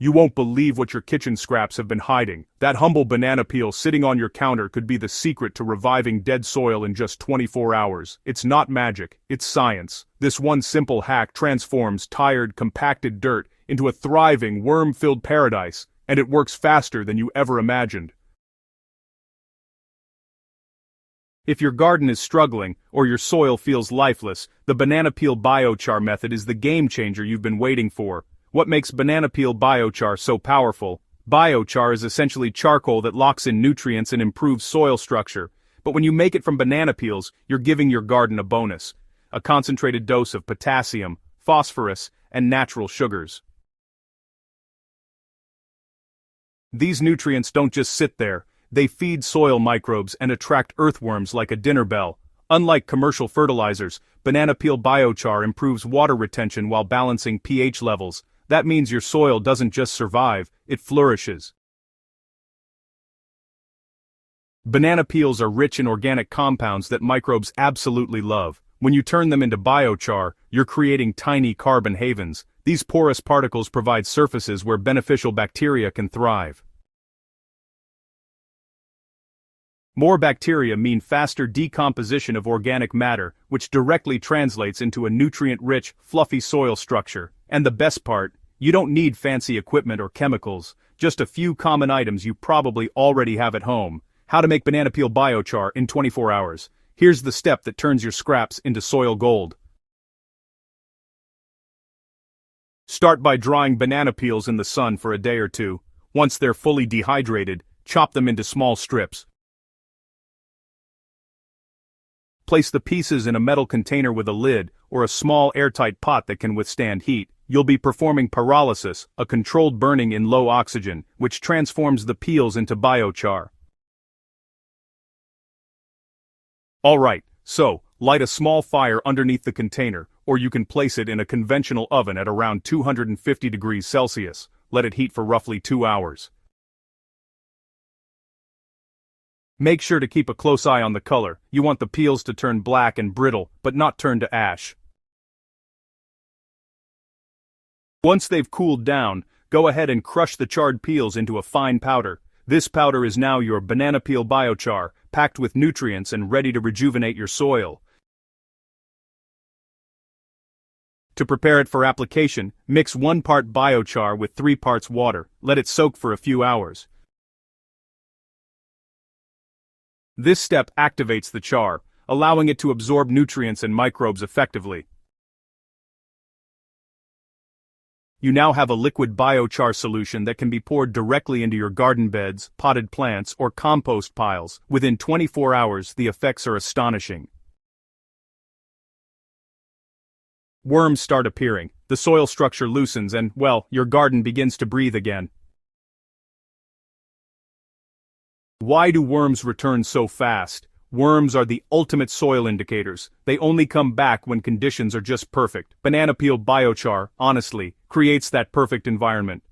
You won't believe what your kitchen scraps have been hiding. That humble banana peel sitting on your counter could be the secret to reviving dead soil in just 24 hours. It's not magic, it's science. This one simple hack transforms tired, compacted dirt into a thriving, worm-filled paradise, and it works faster than you ever imagined. If your garden is struggling, or your soil feels lifeless, the banana peel biochar method is the game changer you've been waiting for. What makes banana peel biochar so powerful? Biochar is essentially charcoal that locks in nutrients and improves soil structure. But when you make it from banana peels, you're giving your garden a bonus. A concentrated dose of potassium, phosphorus, and natural sugars. These nutrients don't just sit there, they feed soil microbes and attract earthworms like a dinner bell. Unlike commercial fertilizers, banana peel biochar improves water retention while balancing pH levels. That means your soil doesn't just survive, it flourishes. Banana peels are rich in organic compounds that microbes absolutely love. When you turn them into biochar, you're creating tiny carbon havens. These porous particles provide surfaces where beneficial bacteria can thrive. More bacteria mean faster decomposition of organic matter, which directly translates into a nutrient-rich, fluffy soil structure. And the best part, you don't need fancy equipment or chemicals, just a few common items you probably already have at home. How to make banana peel biochar in 24 hours. Here's the step that turns your scraps into soil gold. Start by drying banana peels in the sun for a day or two. Once they're fully dehydrated, chop them into small strips. Place the pieces in a metal container with a lid, or a small airtight pot that can withstand heat. You'll be performing pyrolysis, a controlled burning in low oxygen, which transforms the peels into biochar. Alright, so, light a small fire underneath the container, or you can place it in a conventional oven at around 250 degrees Celsius. Let it heat for roughly 2 hours. Make sure to keep a close eye on the color. You want the peels to turn black and brittle, but not turn to ash. Once they've cooled down, go ahead and crush the charred peels into a fine powder. This powder is now your banana peel biochar, packed with nutrients and ready to rejuvenate your soil. To prepare it for application, mix 1 part biochar with 3 parts water. Let it soak for a few hours. This step activates the char, allowing it to absorb nutrients and microbes effectively. You now have a liquid biochar solution that can be poured directly into your garden beds, potted plants, or compost piles. Within 24 hours, the effects are astonishing. Worms start appearing, the soil structure loosens and, well, your garden begins to breathe again. Why do worms return so fast? Worms are the ultimate soil indicators. They only come back when conditions are just perfect. Banana peel biochar, honestly, creates that perfect environment.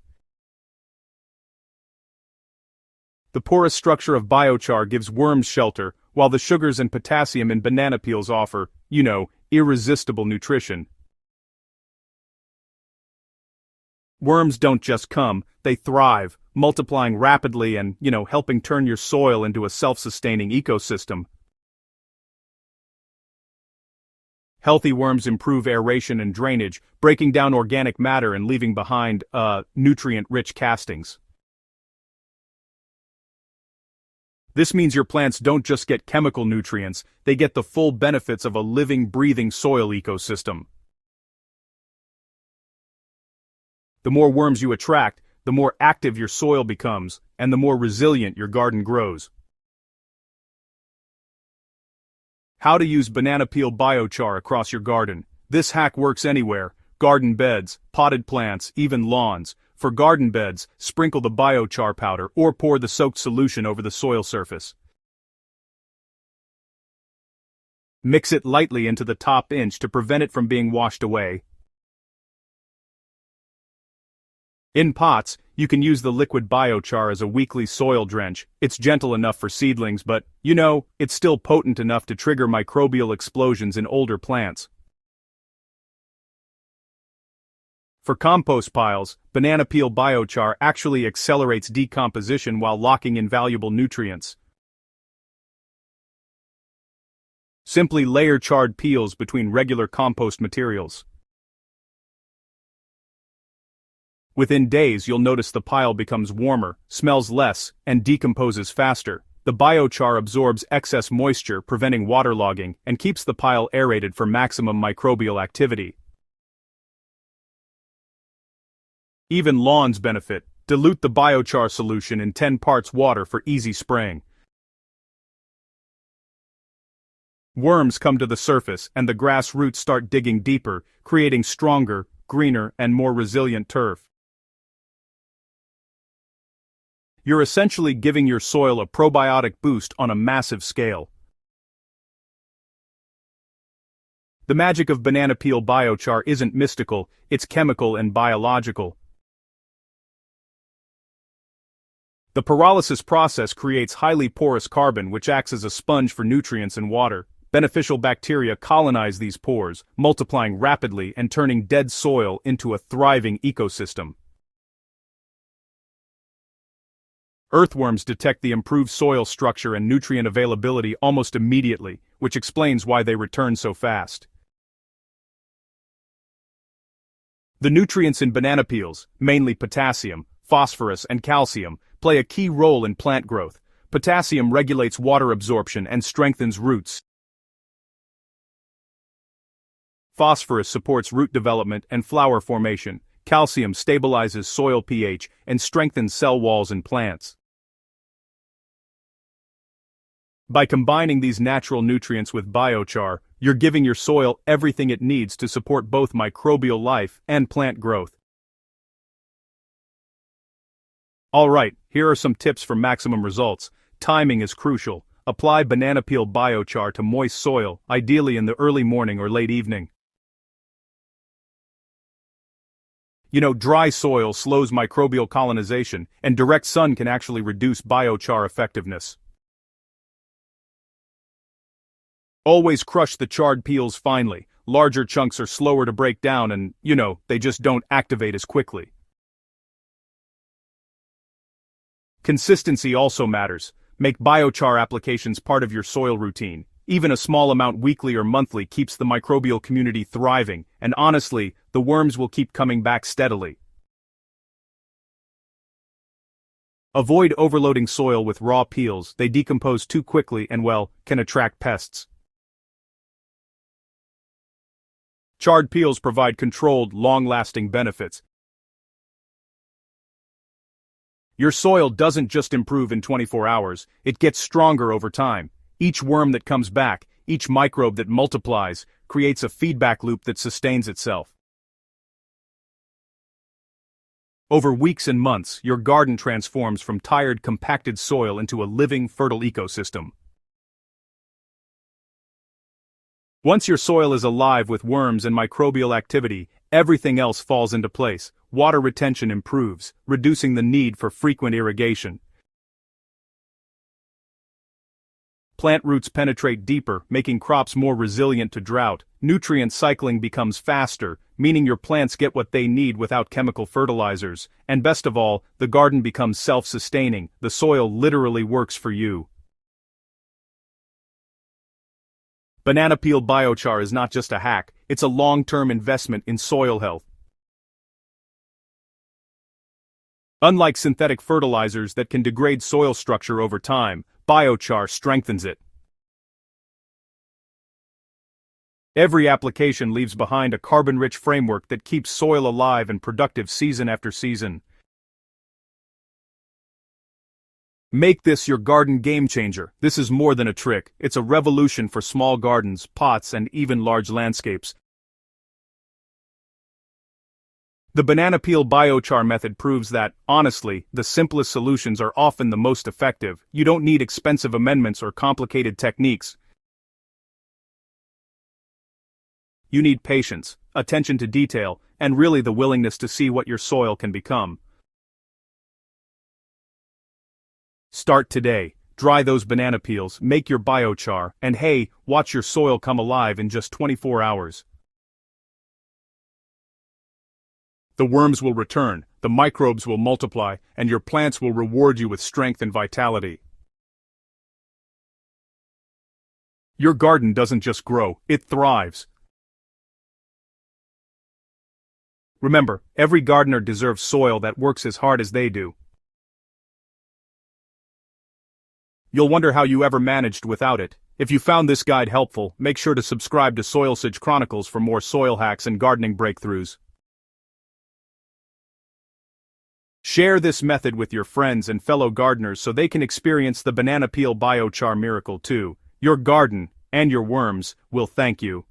The porous structure of biochar gives worms shelter, while the sugars and potassium in banana peels offer, irresistible nutrition. Worms don't just come, they thrive, multiplying rapidly and, helping turn your soil into a self-sustaining ecosystem. Healthy worms improve aeration and drainage, breaking down organic matter and leaving behind, nutrient-rich castings. This means your plants don't just get chemical nutrients, they get the full benefits of a living, breathing soil ecosystem. The more worms you attract, the more active your soil becomes, and the more resilient your garden grows. How to use banana peel biochar across your garden. This hack works anywhere: garden beds, potted plants, even lawns. For garden beds, sprinkle the biochar powder or pour the soaked solution over the soil surface. Mix it lightly into the top inch to prevent it from being washed away. In pots, you can use the liquid biochar as a weekly soil drench. It's gentle enough for seedlings, but, it's still potent enough to trigger microbial explosions in older plants. For compost piles, banana peel biochar actually accelerates decomposition while locking in valuable nutrients. Simply layer charred peels between regular compost materials. Within days you'll notice the pile becomes warmer, smells less, and decomposes faster. The biochar absorbs excess moisture, preventing waterlogging, and keeps the pile aerated for maximum microbial activity. Even lawns benefit. Dilute the biochar solution in 10 parts water for easy spraying. Worms come to the surface and the grass roots start digging deeper, creating stronger, greener, and more resilient turf. You're essentially giving your soil a probiotic boost on a massive scale. The magic of banana peel biochar isn't mystical, it's chemical and biological. The pyrolysis process creates highly porous carbon which acts as a sponge for nutrients and water. Beneficial bacteria colonize these pores, multiplying rapidly and turning dead soil into a thriving ecosystem. Earthworms detect the improved soil structure and nutrient availability almost immediately, which explains why they return so fast. The nutrients in banana peels, mainly potassium, phosphorus, and calcium, play a key role in plant growth. Potassium regulates water absorption and strengthens roots. Phosphorus supports root development and flower formation. Calcium stabilizes soil pH and strengthens cell walls in plants. By combining these natural nutrients with biochar, you're giving your soil everything it needs to support both microbial life and plant growth. Alright, here are some tips for maximum results. Timing is crucial. Apply banana peel biochar to moist soil, ideally in the early morning or late evening. Dry soil slows microbial colonization, and direct sun can actually reduce biochar effectiveness. Always crush the charred peels finely. Larger chunks are slower to break down and, they just don't activate as quickly. Consistency also matters. Make biochar applications part of your soil routine. Even a small amount weekly or monthly keeps the microbial community thriving, and honestly, the worms will keep coming back steadily. Avoid overloading soil with raw peels. They decompose too quickly and, can attract pests. Charred peels provide controlled, long-lasting benefits. Your soil doesn't just improve in 24 hours, it gets stronger over time. Each worm that comes back, each microbe that multiplies, creates a feedback loop that sustains itself. Over weeks and months, your garden transforms from tired, compacted soil into a living, fertile ecosystem. Once your soil is alive with worms and microbial activity, everything else falls into place. Water retention improves, reducing the need for frequent irrigation. Plant roots penetrate deeper, making crops more resilient to drought. Nutrient cycling becomes faster, meaning your plants get what they need without chemical fertilizers. And best of all, the garden becomes self-sustaining. The soil literally works for you. Banana peel biochar is not just a hack, it's a long-term investment in soil health. Unlike synthetic fertilizers that can degrade soil structure over time, biochar strengthens it. Every application leaves behind a carbon-rich framework that keeps soil alive and productive season after season. Make this your garden game changer. This is more than a trick, it's a revolution for small gardens, pots, and even large landscapes. The banana peel biochar method proves that, honestly, the simplest solutions are often the most effective. You don't need expensive amendments or complicated techniques. You need patience, attention to detail, and really the willingness to see what your soil can become. Start today. Dry those banana peels, make your biochar, and hey, watch your soil come alive in just 24 hours. The worms will return, the microbes will multiply, and your plants will reward you with strength and vitality. Your garden doesn't just grow, it thrives. Remember, every gardener deserves soil that works as hard as they do. You'll wonder how you ever managed without it. If you found this guide helpful, make sure to subscribe to Soilsage Chronicles for more soil hacks and gardening breakthroughs. Share this method with your friends and fellow gardeners so they can experience the banana peel biochar miracle too. Your garden, and your worms, will thank you.